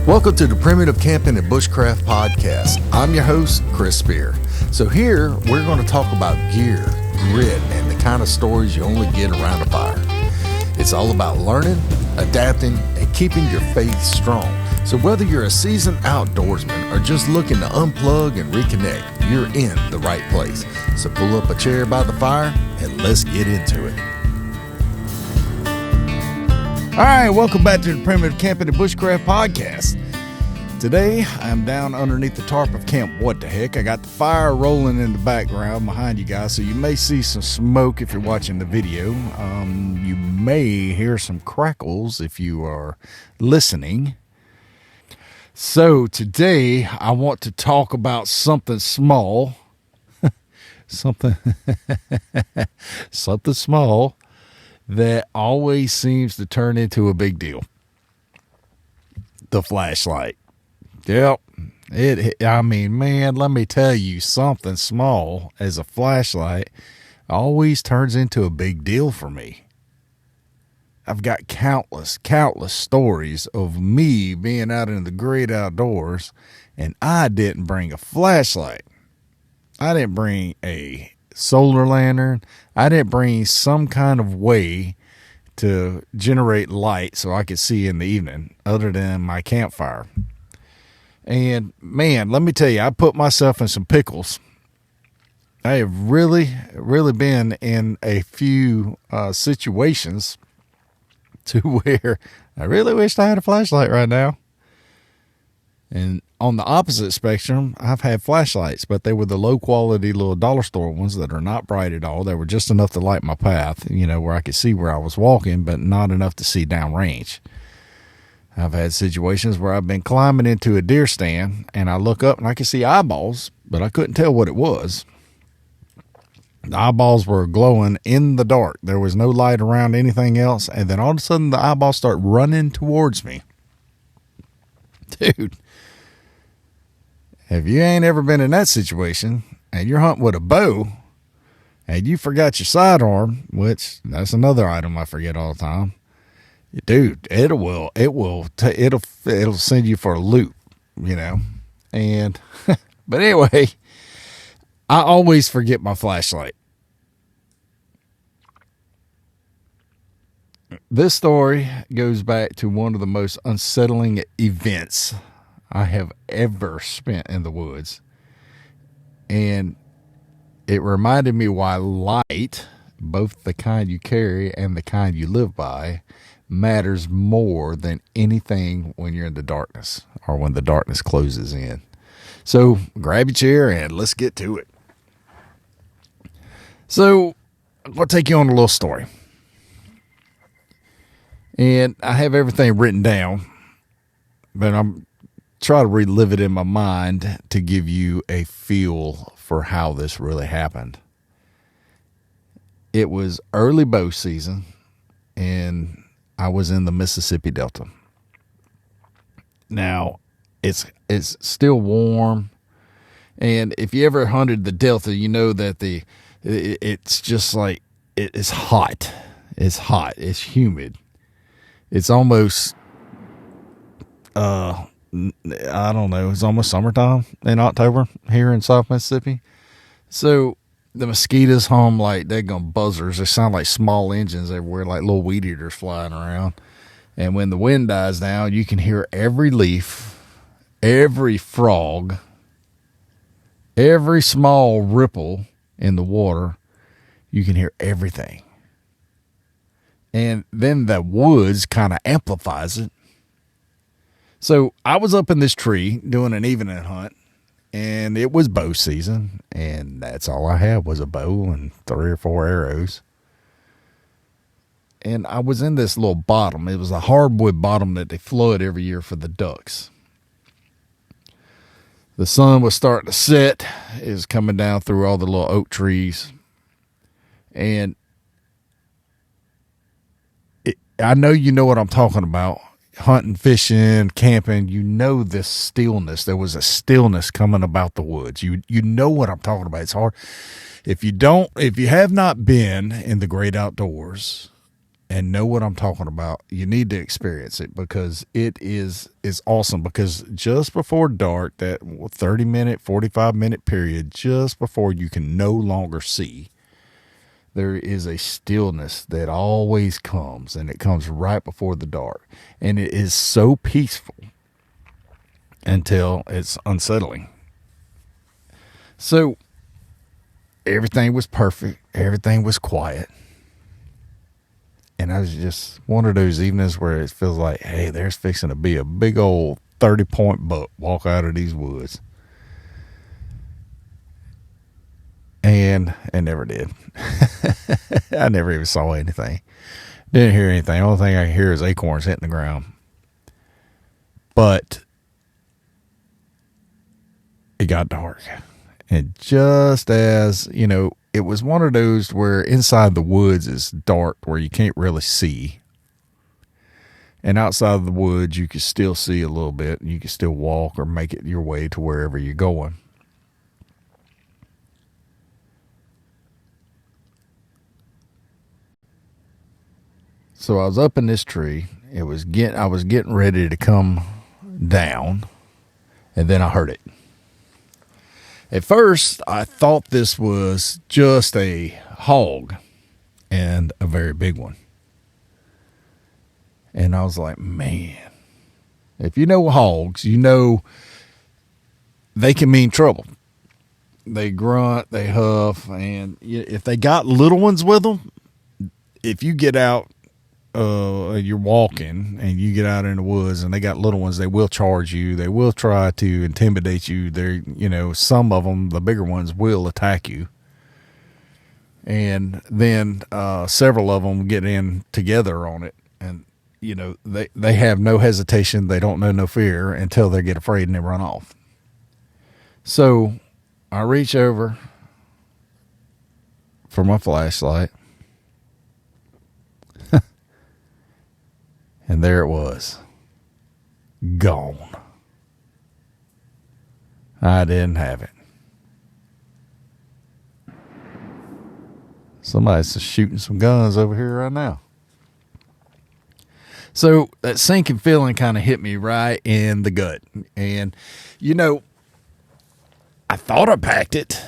Welcome to the Primitive Camping and Bushcraft podcast. I'm your host, Chris Spear. So here we're going to talk about gear, grit, and the kind of stories you only get around a fire. It's all about learning, adapting, and keeping your faith strong. So whether you're a seasoned outdoorsman or just looking to unplug and reconnect, you're in the right place. So pull up a chair by the fire and let's get into it. All right, welcome back to the Primitive Camping and Bushcraft podcast. Today, I'm down underneath the tarp of Camp What the Heck. I got the fire rolling in the background behind you guys, so you may see some smoke if you're watching the video. You may hear some crackles if you are listening. So today, I want to talk about something small. something small that always seems to turn into a big deal. The flashlight. Yep. Man, let me tell you, something small as a flashlight always turns into a big deal for me. I've got countless stories of me being out in the great outdoors, and I didn't bring a flashlight. I didn't bring a solar lantern. I didn't bring some kind of way to generate light so I could see in the evening other than my campfire. And man, let me tell you, I put myself in some pickles. I have really been in a few situations to where I really wished I had a flashlight right now. And on the opposite spectrum, I've had flashlights, but they were the low quality little dollar store ones that are not bright at all. They were just enough to light my path, where I could see where I was walking, but not enough to see downrange. I've had situations where I've been climbing into a deer stand and I look up and I can see eyeballs, but I couldn't tell what it was. The eyeballs were glowing in the dark. There was no light around anything else. And then all of a sudden the eyeballs start running towards me. Dude. If you ain't ever been in that situation and you're hunting with a bow and you forgot your sidearm, which that's another item I forget all the time, dude, it'll send you for a loop, and, but anyway, I always forget my flashlight. This story goes back to one of the most unsettling events I have ever spent in the woods. And it reminded me why light, both the kind you carry and the kind you live by, matters more than anything when you're in the darkness or when the darkness closes in. So grab your chair and let's get to it. So I'll take you on a little story. And I have everything written down, but I'm try to relive it in my mind to give you a feel for how this really happened. It was early bow season, and I was in the Mississippi Delta. Now, it's still warm, and if you ever hunted the Delta, you know that it's just like it's hot. It's hot. It's humid. It's almost I don't know, it's almost summertime in October here in South Mississippi. So the mosquitoes hum like daggone buzzers. They sound like small engines everywhere, like little weed eaters flying around. And when the wind dies down, you can hear every leaf, every frog, every small ripple in the water. You can hear everything. And then the woods kind of amplifies it. So I was up in this tree doing an evening hunt, and it was bow season, and that's all I had was a bow and 3 or 4 arrows. And I was in this little bottom. It was a hardwood bottom that they flood every year for the ducks. The sun was starting to set. It was coming down through all the little oak trees. And I know you know what I'm talking about. Hunting, fishing, camping, this stillness. There was a stillness coming about the woods. You know what I'm talking about. It's hard. If you have not been in the great outdoors and know what I'm talking about, you need to experience it, because it is awesome. Because just before dark, that 30-minute, 45-minute period, just before you can no longer see, there is a stillness that always comes, and it comes right before the dark. And it is so peaceful until it's unsettling. So everything was perfect. Everything was quiet. And I was just one of those evenings where it feels like, hey, there's fixing to be a big old 30-point buck walk out of these woods. And it never did. I never even saw anything. Didn't hear anything. The only thing I hear is acorns hitting the ground. But it got dark. And just as, it was one of those where inside the woods is dark, where you can't really see. And outside of the woods, you can still see a little bit. And you can still walk or make it your way to wherever you're going. So I was up in this tree. I was getting ready to come down. And then I heard it. At first, I thought this was just a hog, and a very big one. And I was like, man, if you know hogs, you know they can mean trouble. They grunt, they huff, and if they got little ones with them, if you get out, you're walking and you get out in the woods and they got little ones, they will charge you. They will try to intimidate you. Some of them, the bigger ones, will attack you. And then several of them get in together on it, and they have no hesitation. They don't know no fear until they get afraid and they run off. So I reach over for my flashlight. And there it was. Gone. I didn't have it. Somebody's just shooting some guns over here right now. So that sinking feeling kind of hit me right in the gut. And, I thought I packed it.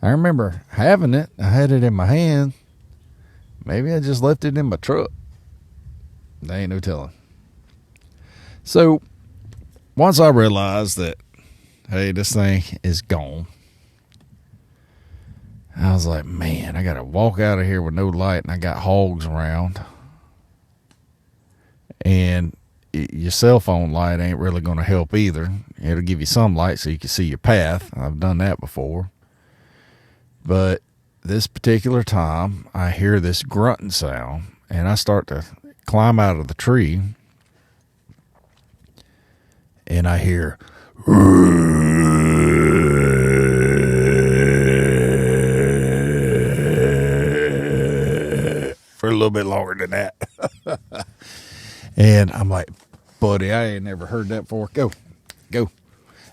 I remember having it. I had it in my hand. Maybe I just left it in my truck. There ain't no telling. So once I realized that, hey, this thing is gone, I was like, man, I got to walk out of here with no light, and I got hogs around. And your cell phone light ain't really going to help either. It'll give you some light so you can see your path. I've done that before. But this particular time, I hear this grunting sound, and I start to climb out of the tree, and I hear for a little bit longer than that. And I'm like, buddy, I ain't never heard that before. Go.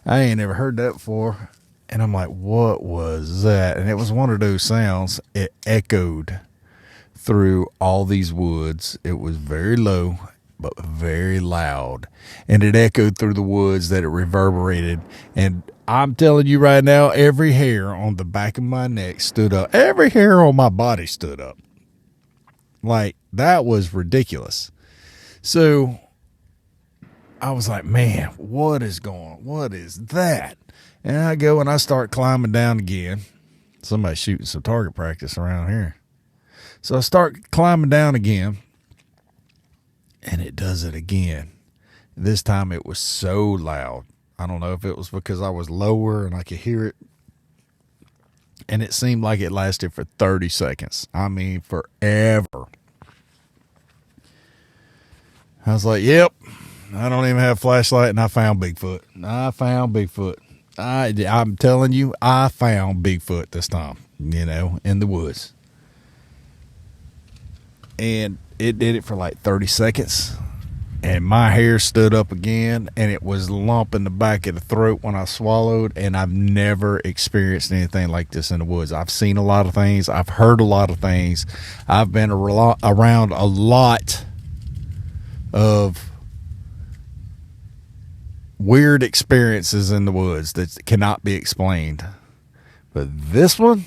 I ain't never heard that before. And I'm like, what was that? And it was one of those sounds. It echoed through all these woods. It was very low, but very loud. And it echoed through the woods that it reverberated. And I'm telling you right now, every hair on the back of my neck stood up. Every hair on my body stood up. Like, that was ridiculous. So I was like, man, what is that? And I go and I start climbing down again. Somebody's shooting some target practice around here. So I start climbing down again, and it does it again. This time it was so loud. I don't know if it was because I was lower and I could hear it. And it seemed like it lasted for 30 seconds. I mean, forever. I was like, yep, I don't even have a flashlight, and I found Bigfoot. I'm telling you, I found Bigfoot this time, in the woods. And it did it for like 30 seconds. and my hair stood up again, and it was lump in the back of the throat when I swallowed. And I've never experienced anything like this in the woods. I've seen a lot of things. I've heard a lot of things. I've been around a lot of weird experiences in the woods that cannot be explained. But this one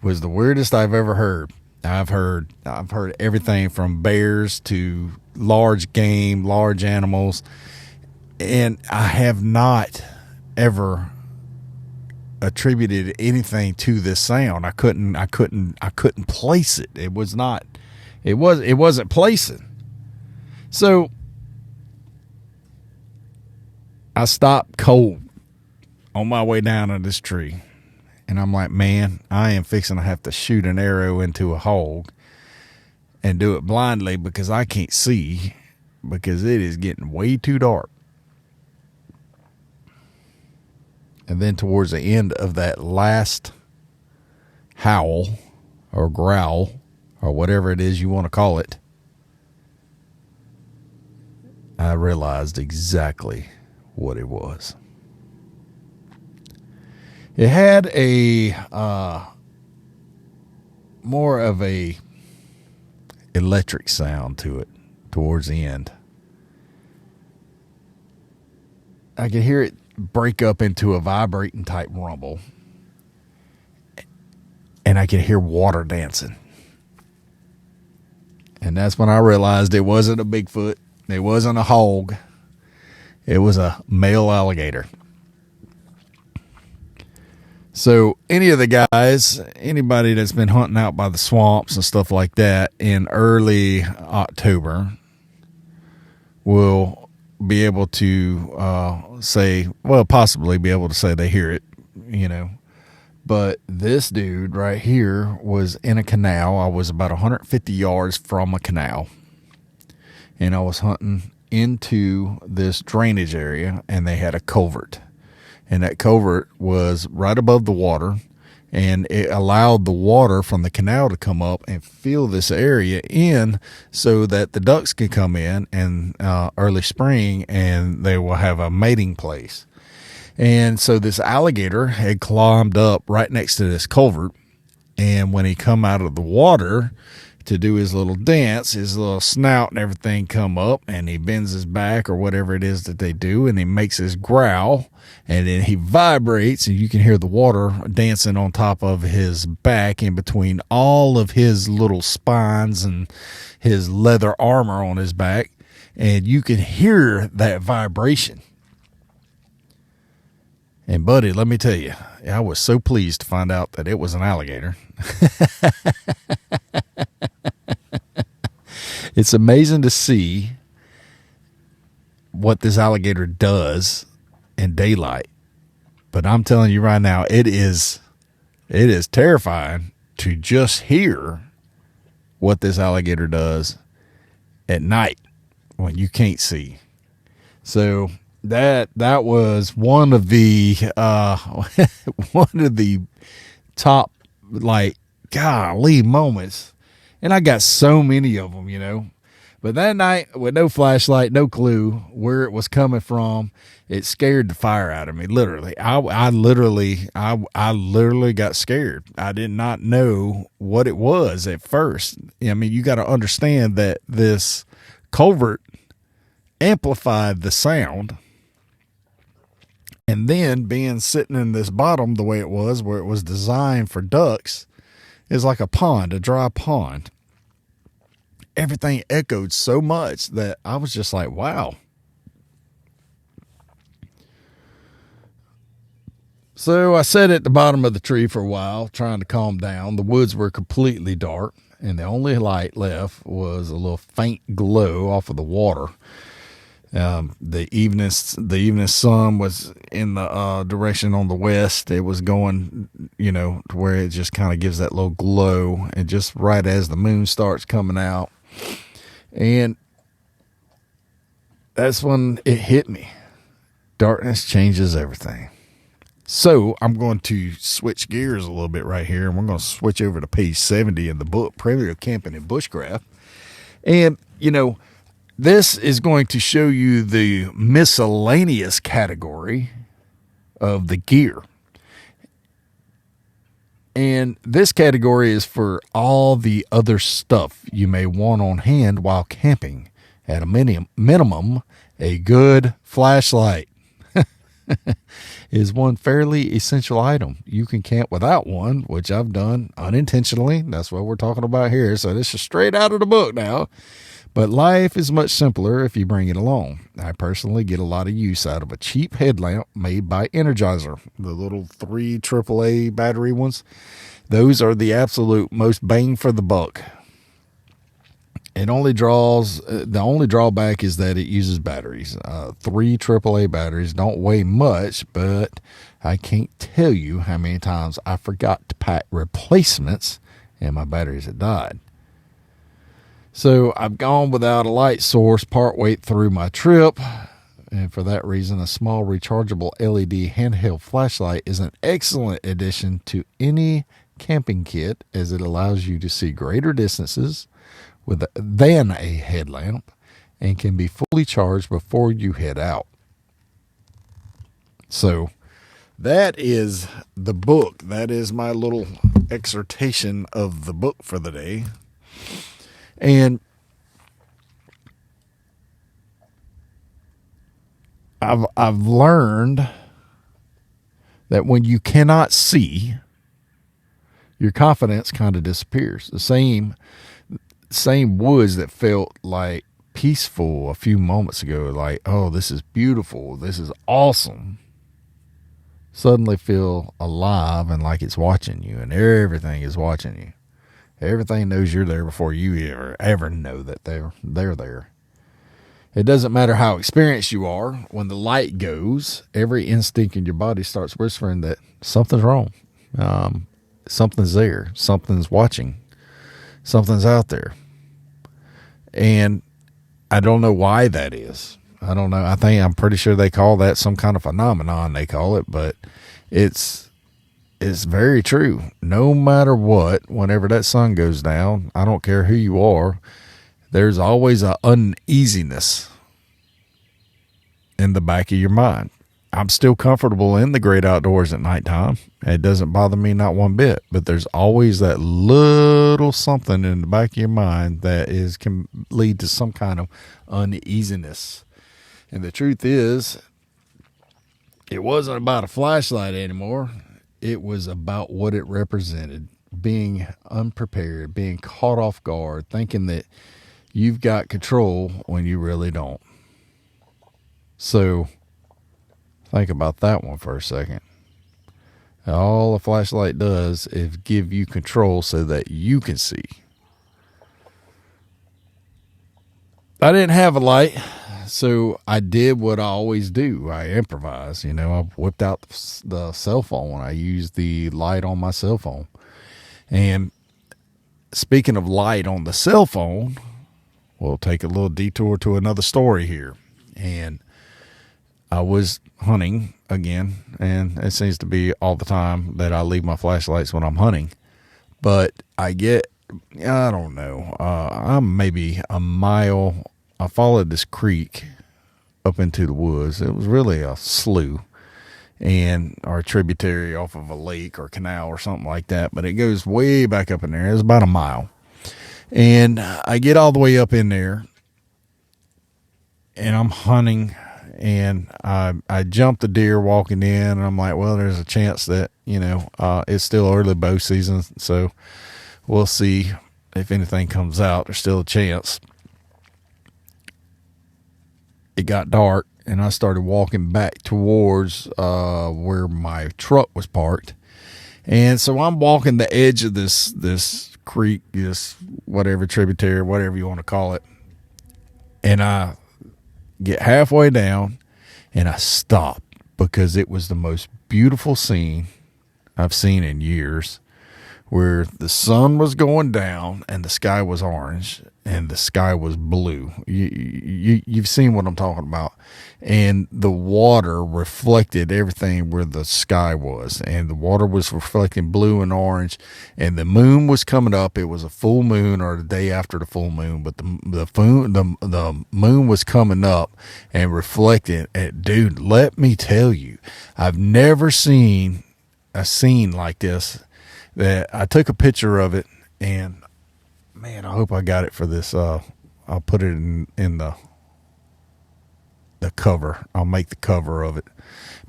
was the weirdest I've ever heard. I've heard everything from bears to large game, large animals, and I have not ever attributed anything to this sound. I couldn't place it. It wasn't placing. So I stopped cold on my way down to this tree. And I'm like, man, I am fixing to have to shoot an arrow into a hog and do it blindly because I can't see, because it is getting way too dark. And then towards the end of that last howl or growl or whatever it is you want to call it, I realized exactly what it was. It had a more of a electric sound to it towards the end. I could hear it break up into a vibrating type rumble, and I could hear water dancing. And that's when I realized it wasn't a Bigfoot, it wasn't a hog, it was a male alligator. So any of the guys, anybody that's been hunting out by the swamps and stuff like that in early October will be able to say, well, possibly be able to say they hear it, you know. But this dude right here was in a canal. I was about 150 yards from a canal, and I was hunting into this drainage area, and they had a culvert. And that culvert was right above the water, and it allowed the water from the canal to come up and fill this area in so that the ducks can come in early spring, and they will have a mating place. And so this alligator had climbed up right next to this culvert, and when he come out of the water to do his little dance, his little snout and everything come up, and he bends his back or whatever it is that they do, and he makes his growl, and then he vibrates, and you can hear the water dancing on top of his back in between all of his little spines and his leather armor on his back, and you can hear that vibration. And buddy, let me tell you, I was so pleased to find out that it was an alligator. It's amazing to see what this alligator does in daylight. But I'm telling you right now, it is terrifying to just hear what this alligator does at night when you can't see. So that was one of the one of the top, like, golly moments. And I got so many of them, you know. But that night, with no flashlight, no clue where it was coming from, it scared the fire out of me. Literally, I literally got scared. I did not know what it was at first. I mean, you got to understand that this culvert amplified the sound, and then being sitting in this bottom the way it was, where it was designed for ducks, is like a pond, a dry pond. Everything echoed so much that I was just like, wow. So I sat at the bottom of the tree for a while, trying to calm down. The woods were completely dark, and the only light left was a little faint glow off of the water. The evening sun was in the direction on the west. It was going, you know, to where it just kind of gives that little glow, and just right as the moon starts coming out, and that's when it hit me. Darkness changes everything. So I'm going to switch gears a little bit right here, and we're going to switch over to page 70 in the book, Prairie Camping and Bushcraft. And, you know, This is going to show you the miscellaneous category of the gear. And this category is for all the other stuff you may want on hand while camping. At a minimum, a good flashlight is one fairly essential item. You can camp without one, which I've done unintentionally. That's what we're talking about here. So this is straight out of the book now. But life is much simpler if you bring it along. I personally get a lot of use out of a cheap headlamp made by Energizer, the little 3 AAA battery ones. Those are the absolute most bang for the buck. The only drawback is that it uses batteries. 3 AAA batteries don't weigh much, but I can't tell you how many times I forgot to pack replacements and my batteries had died. So I've gone without a light source partway through my trip, and for that reason, a small rechargeable LED handheld flashlight is an excellent addition to any camping kit, as it allows you to see greater distances than a headlamp and can be fully charged before you head out. So that is the book. That is my little exhortation of the book for the day. And I've learned that when you cannot see, your confidence kind of disappears. The same woods that felt like peaceful a few moments ago, like, oh, this is beautiful, this is awesome, suddenly feel alive and like it's watching you, and everything is watching you. Everything knows you're there before you ever know that they're there. It doesn't matter how experienced you are. When the light goes, every instinct in your body starts whispering that something's wrong. Something's there. Something's watching. Something's out there. And I don't know why that is. I don't know. I'm pretty sure they call that some kind of phenomenon, they call it, but it's very true. No matter what, whenever that sun goes down, I don't care who you are, there's always an uneasiness in the back of your mind. I'm still comfortable in the great outdoors at nighttime. It doesn't bother me not one bit, but there's always that little something in the back of your mind that can lead to some kind of uneasiness. And the truth is, it wasn't about a flashlight anymore. It was about what it represented. Being unprepared, being caught off guard, thinking that you've got control when you really don't. So think about that one for a second. All a flashlight does is give you control so that you can see. I didn't have a light, so I did what I always do. I improvised. I whipped out the cell phone. I used the light on my cell phone. And speaking of light on the cell phone, we'll take a little detour to another story here. And I was hunting again, and it seems to be all the time that I leave my flashlights when I'm hunting. But I don't know, I'm maybe a mile. I followed this creek up into the woods. It was really a slough or a tributary off of a lake or canal or something like that. But it goes way back up in there. It was about a mile. And I get all the way up in there, and I'm hunting. And I jumped the deer walking in, and I'm like, well, there's a chance that, it's still early bow season, so we'll see if anything comes out. There's still a chance. It got dark, and I started walking back towards where my truck was parked. And so I'm walking the edge of this creek, this whatever tributary, whatever you want to call it. And I get halfway down, and I stop because it was the most beautiful scene I've seen in years, where the sun was going down and the sky was orange, and the sky was blue. You've seen what I'm talking about. And the water reflected everything where the sky was, and the water was reflecting blue and orange, and the moon was coming up. It was a full moon, or the day after the full moon, but the moon was coming up and reflecting. And dude, let me tell you, I've never seen a scene like this. That I took a picture of it, and man, I hope I got it for this. I'll put it in the cover. I'll make the cover of it.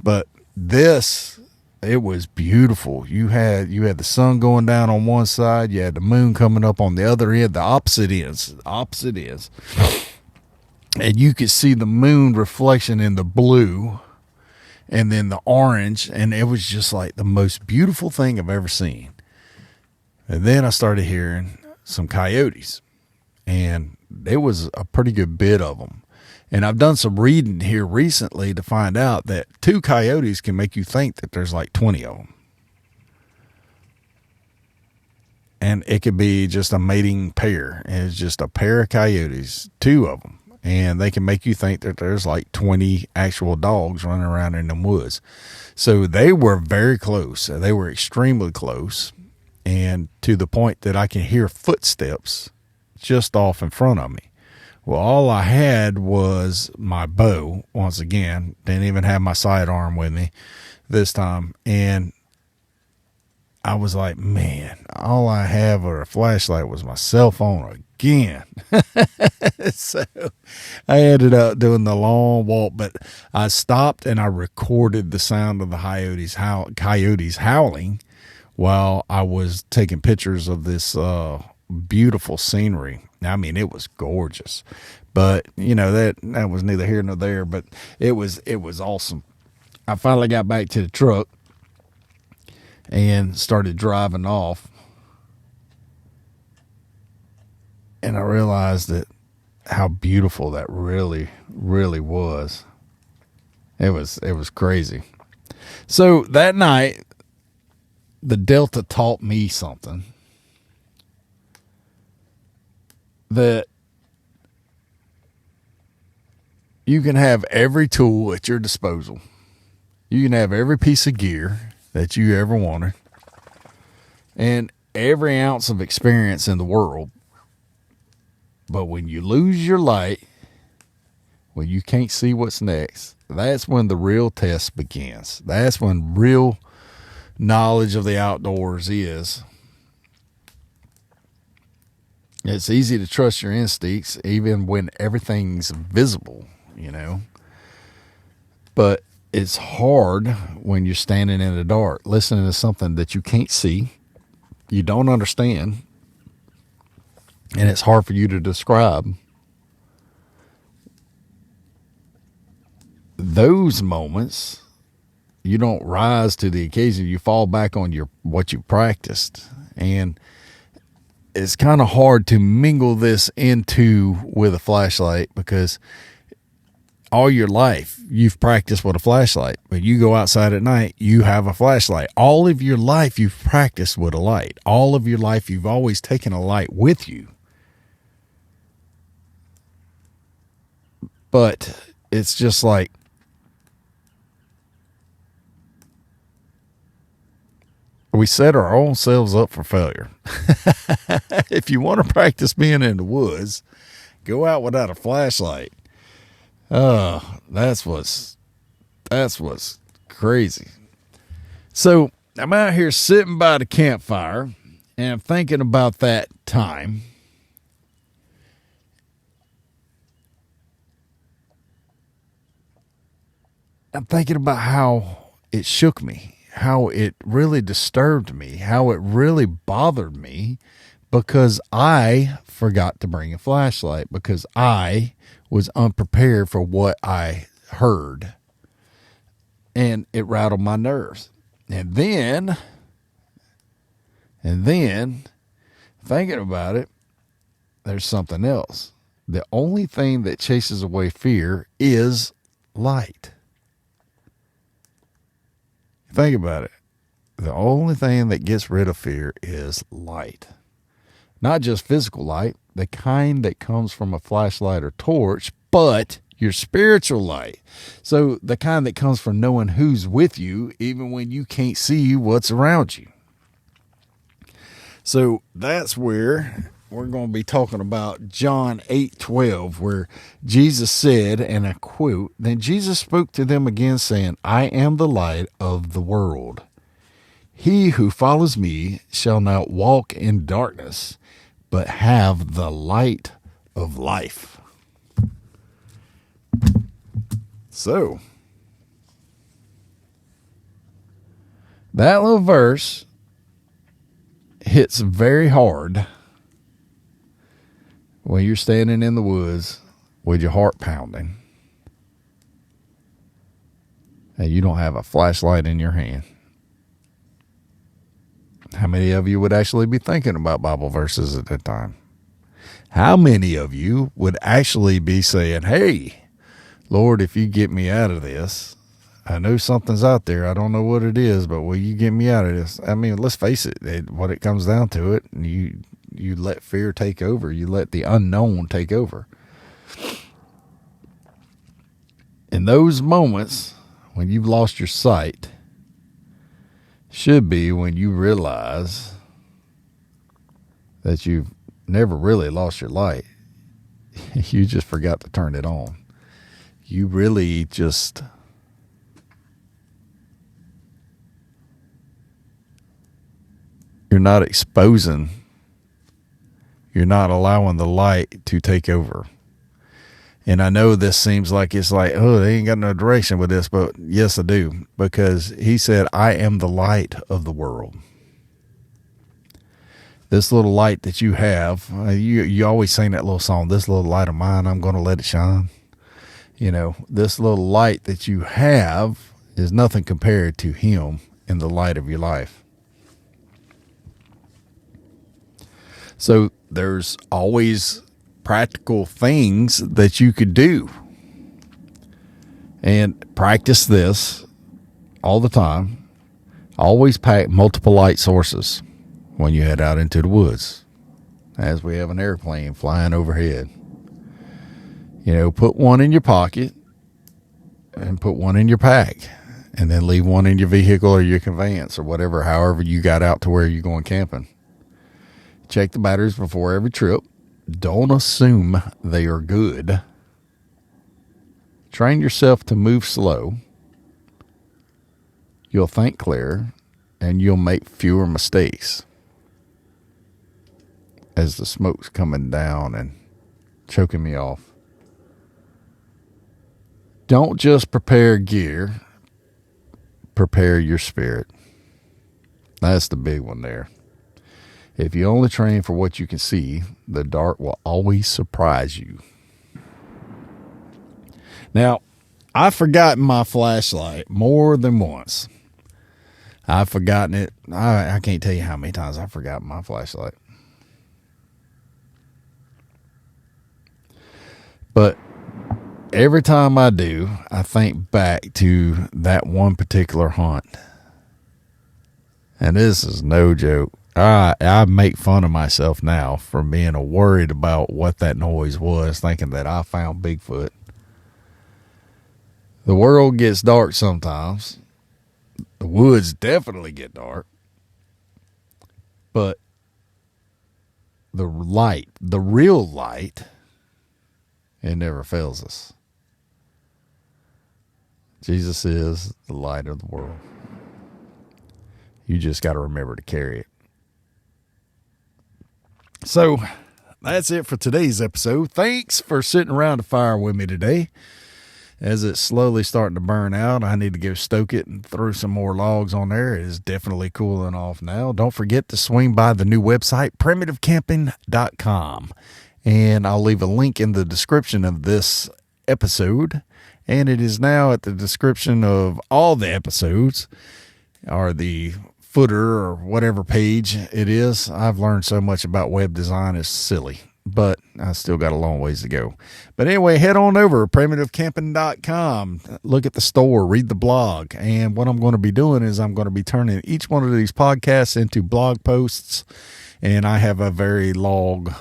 But this, it was beautiful. You had the sun going down on one side, you had the moon coming up on the other end, the opposite ends, and you could see the moon reflection in the blue and then the orange, and it was just like the most beautiful thing I've ever seen. And then I started hearing some coyotes, and there was a pretty good bit of them. And I've done some reading here recently to find out that 2 coyotes can make you think that there's like 20 of them. And it could be just a mating pair. And it's just a pair of coyotes, 2 of them. And they can make you think that there's like 20 actual dogs running around in the woods. So they were very close. They were extremely close. And to the point that I can hear footsteps just off in front of me. Well, all I had was my bow, once again. Didn't even have my sidearm with me this time. And I was like, man, all I have or a flashlight was my cell phone again. So I ended up doing the long walk, but I stopped and I recorded the sound of the coyotes howling while I was taking pictures of this beautiful scenery. I mean, it was gorgeous, but you know, that was neither here nor there, but it was awesome. I finally got back to the truck and started driving off, and I realized that how beautiful that really, really was. It was crazy. So that night, the Delta taught me something. That you can have every tool at your disposal. You can have every piece of gear that you ever wanted, and every ounce of experience in the world. But when you lose your light, when you can't see what's next, that's when the real test begins. That's when real knowledge of the outdoors is. It's easy to trust your instincts even when everything's visible, you know. But it's hard when you're standing in the dark, listening to something that you can't see, you don't understand, and it's hard for you to describe. Those moments, you don't rise to the occasion. You fall back on what you practiced, and it's kind of hard to mingle this into with a flashlight, because all your life you've practiced with a flashlight. But you go outside at night, you have a flashlight. All of your life you've practiced with a light. All of your life you've always taken a light with you. But it's just like, we set our own selves up for failure. If you want to practice being in the woods, go out without a flashlight. That's what's crazy. So I'm out here sitting by the campfire, and I'm thinking about that time. I'm thinking about how it shook me, how it really disturbed me, how it really bothered me, because I forgot to bring a flashlight, because I was unprepared for what I heard, and it rattled my nerves. And then thinking about it, there's something else. The only thing that chases away fear is light. Think about it. The only thing that gets rid of fear is light. Not just physical light, the kind that comes from a flashlight or torch, but your spiritual light. So the kind that comes from knowing who's with you, even when you can't see what's around you. So that's where we're going to be talking about John 8:12, where Jesus said, and I quote, "Then Jesus spoke to them again, saying, I am the light of the world. He who follows me shall not walk in darkness, but have the light of life." So, that little verse hits very hard when you're standing in the woods with your heart pounding and you don't have a flashlight in your hand. How many of you would actually be thinking about Bible verses at that time? How many of you would actually be saying, hey, Lord, if you get me out of this, I know something's out there. I don't know what it is, but will you get me out of this? I mean, let's face it, what it comes down to it, you let fear take over. You let the unknown take over. In those moments when you've lost your sight, should be when you realize that you've never really lost your light. You just forgot to turn it on. You really just you're not exposing, you're not allowing the light to take over. And I know this seems like it's like, oh, they ain't got no direction with this, but yes, I do. Because he said, I am the light of the world. This little light that you have, you always sing that little song, this little light of mine, I'm going to let it shine. You know, this little light that you have is nothing compared to him in the light of your life. So there's always practical things that you could do. And practice this all the time. Always pack multiple light sources when you head out into the woods, as we have an airplane flying overhead. You know, put one in your pocket and put one in your pack, and then leave one in your vehicle or your conveyance or whatever, however you got out to where you're going camping. Check the batteries before every trip. Don't assume they are good. Train yourself to move slow. You'll think clearer, and you'll make fewer mistakes as the smoke's coming down and choking me off. Don't just prepare gear, prepare your spirit. That's the big one there. If you only train for what you can see, the dark will always surprise you. Now, I've forgotten my flashlight more than once. I've forgotten it. I can't tell you how many times I've forgotten my flashlight. But every time I do, I think back to that one particular hunt. And this is no joke. I make fun of myself now for being worried about what that noise was, thinking that I found Bigfoot. The world gets dark sometimes. The woods definitely get dark. But the light, the real light, it never fails us. Jesus is the light of the world. You just got to remember to carry it. So that's it for today's episode. Thanks for sitting around the fire with me today. As it's slowly starting to burn out, I need to go stoke it and throw some more logs on there. It is definitely cooling off now. Don't forget to swing by the new website, primitivecamping.com. And I'll leave a link in the description of this episode. And it is now at the description of all the episodes, or the footer or whatever page it is. I've learned so much about web design, it's silly, but I still got a long ways to go. But anyway, head on over primitivecamping.com, look at the store, read the blog. And what I'm going to be doing is I'm going to be turning each one of these podcasts into blog posts, And I have a very long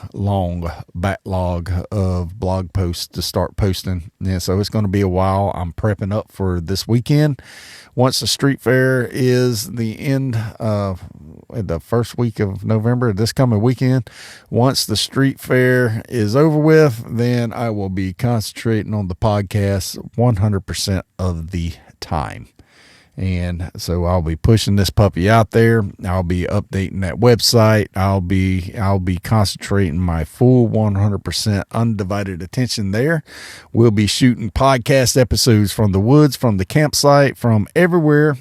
backlog of blog posts to start posting. And so it's going to be a while. I'm prepping up for this weekend. Once the street fair is the end of the first week of November, this coming weekend, once the street fair is over with, then I will be concentrating on the podcast 100% of the time. And so I'll be pushing this puppy out there. I'll be updating that website. I'll be concentrating my full 100% undivided attention there. We'll be shooting podcast episodes from the woods, from the campsite, from everywhere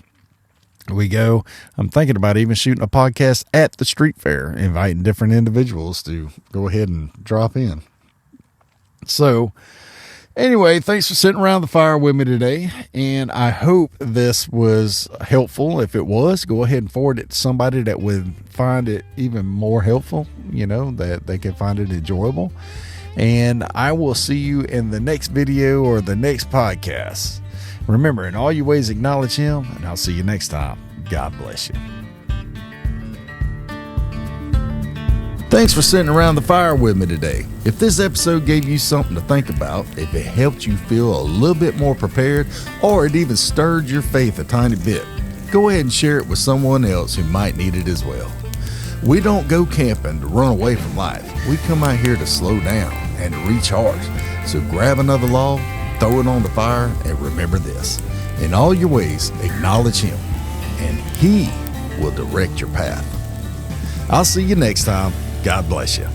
we go. I'm thinking about even shooting a podcast at the street fair, inviting different individuals to go ahead and drop in. So anyway, thanks for sitting around the fire with me today, and I hope this was helpful. If it was, go ahead and forward it to somebody that would find it even more helpful, that they can find it enjoyable. And I will see you in the next video or the next podcast. Remember, in all your ways, acknowledge Him, and I'll see you next time. God bless you. Thanks for sitting around the fire with me today. If this episode gave you something to think about, if it helped you feel a little bit more prepared, or it even stirred your faith a tiny bit, go ahead and share it with someone else who might need it as well. We don't go camping to run away from life. We come out here to slow down and to recharge. So grab another log, throw it on the fire, and remember this: in all your ways, acknowledge Him, and He will direct your path. I'll see you next time. God bless you.